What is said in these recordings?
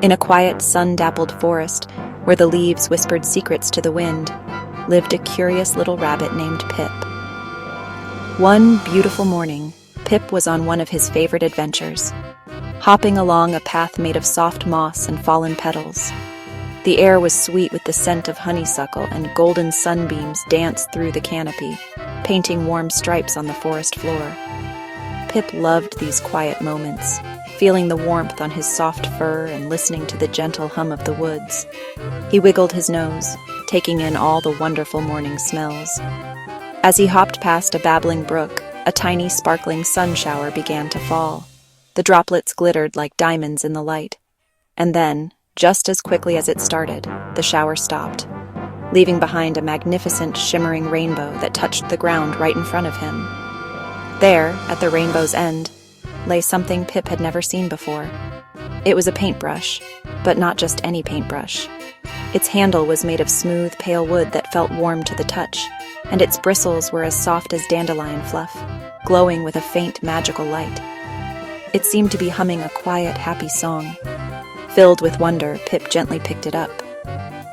In a quiet, sun-dappled forest, where the leaves whispered secrets to the wind, lived a curious little rabbit named Pip. One beautiful morning, Pip was on one of his favorite adventures, hopping along a path made of soft moss and fallen petals. The air was sweet with the scent of honeysuckle, and golden sunbeams danced through the canopy, painting warm stripes on the forest floor. Pip loved these quiet moments, feeling the warmth on his soft fur and listening to the gentle hum of the woods. He wiggled his nose, taking in all the wonderful morning smells. As he hopped past a babbling brook, a tiny sparkling sun shower began to fall. The droplets glittered like diamonds in the light. And then, just as quickly as it started, the shower stopped, leaving behind a magnificent shimmering rainbow that touched the ground right in front of him. There, at the rainbow's end, lay something Pip had never seen before. It was a paintbrush, but not just any paintbrush. Its handle was made of smooth, pale wood that felt warm to the touch, and its bristles were as soft as dandelion fluff, glowing with a faint, magical light. It seemed to be humming a quiet, happy song. Filled with wonder, Pip gently picked it up.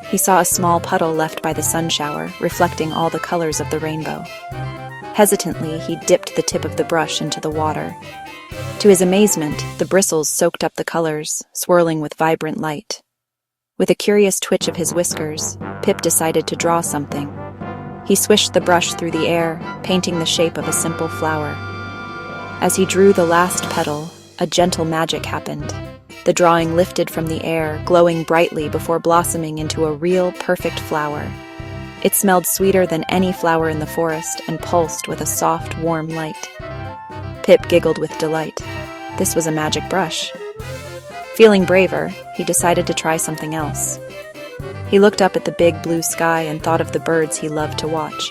He saw a small puddle left by the sun shower, reflecting all the colors of the rainbow. Hesitantly, he dipped the tip of the brush into the water. To his amazement, the bristles soaked up the colors, swirling with vibrant light. With a curious twitch of his whiskers, Pip decided to draw something. He swished the brush through the air, painting the shape of a simple flower. As he drew the last petal, a gentle magic happened. The drawing lifted from the air, glowing brightly before blossoming into a real, perfect flower. It smelled sweeter than any flower in the forest and pulsed with a soft, warm light. Pip giggled with delight. This was a magic brush. Feeling braver, he decided to try something else. He looked up at the big blue sky and thought of the birds he loved to watch.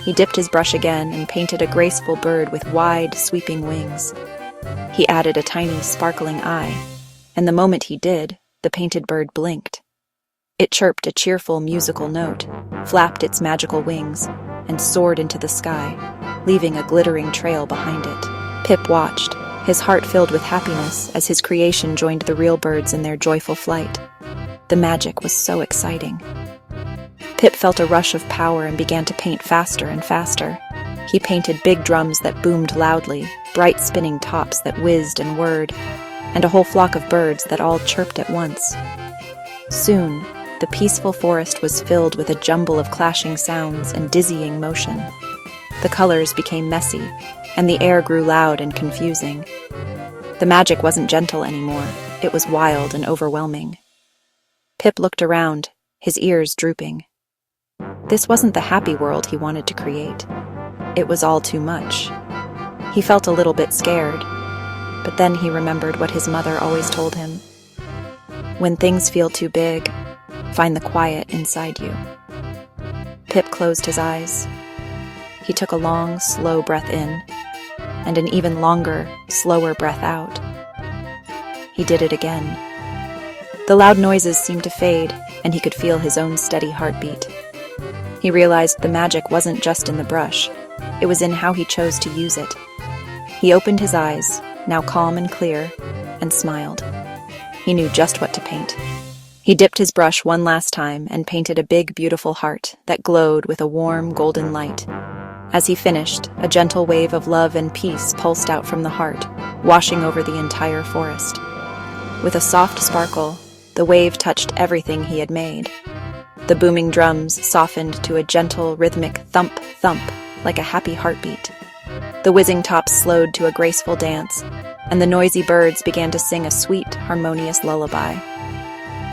He dipped his brush again and painted a graceful bird with wide, sweeping wings. He added a tiny, sparkling eye, and the moment he did, the painted bird blinked. It chirped a cheerful, musical note, flapped its magical wings, and soared into the sky, leaving a glittering trail behind it. Pip watched, his heart filled with happiness as his creation joined the real birds in their joyful flight. The magic was so exciting. Pip felt a rush of power and began to paint faster and faster. He painted big drums that boomed loudly, bright spinning tops that whizzed and whirred, and a whole flock of birds that all chirped at once. Soon, the peaceful forest was filled with a jumble of clashing sounds and dizzying motion. The colors became messy, and the air grew loud and confusing. The magic wasn't gentle anymore, it was wild and overwhelming. Pip looked around, his ears drooping. This wasn't the happy world he wanted to create. It was all too much. He felt a little bit scared, but then he remembered what his mother always told him. When things feel too big, find the quiet inside you. Pip closed his eyes. He took a long, slow breath in, and an even longer, slower breath out. He did it again. The loud noises seemed to fade, and he could feel his own steady heartbeat. He realized the magic wasn't just in the brush, it was in how he chose to use it. He opened his eyes, now calm and clear, and smiled. He knew just what to paint. He dipped his brush one last time and painted a big, beautiful heart that glowed with a warm, golden light. As he finished, a gentle wave of love and peace pulsed out from the heart, washing over the entire forest. With a soft sparkle, the wave touched everything he had made. The booming drums softened to a gentle, rhythmic thump, thump, like a happy heartbeat. The whizzing tops slowed to a graceful dance, and the noisy birds began to sing a sweet, harmonious lullaby.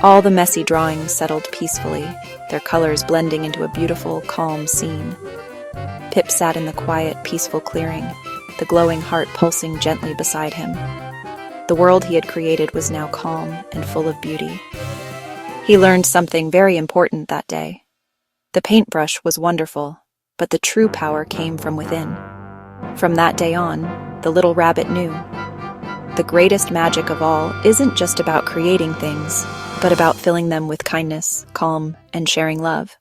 All the messy drawings settled peacefully, their colors blending into a beautiful, calm scene. Pip sat in the quiet, peaceful clearing, the glowing heart pulsing gently beside him. The world he had created was now calm and full of beauty. He learned something very important that day. The paintbrush was wonderful, but the true power came from within. From that day on, the little rabbit knew. The greatest magic of all isn't just about creating things, but about filling them with kindness, calm, and sharing love.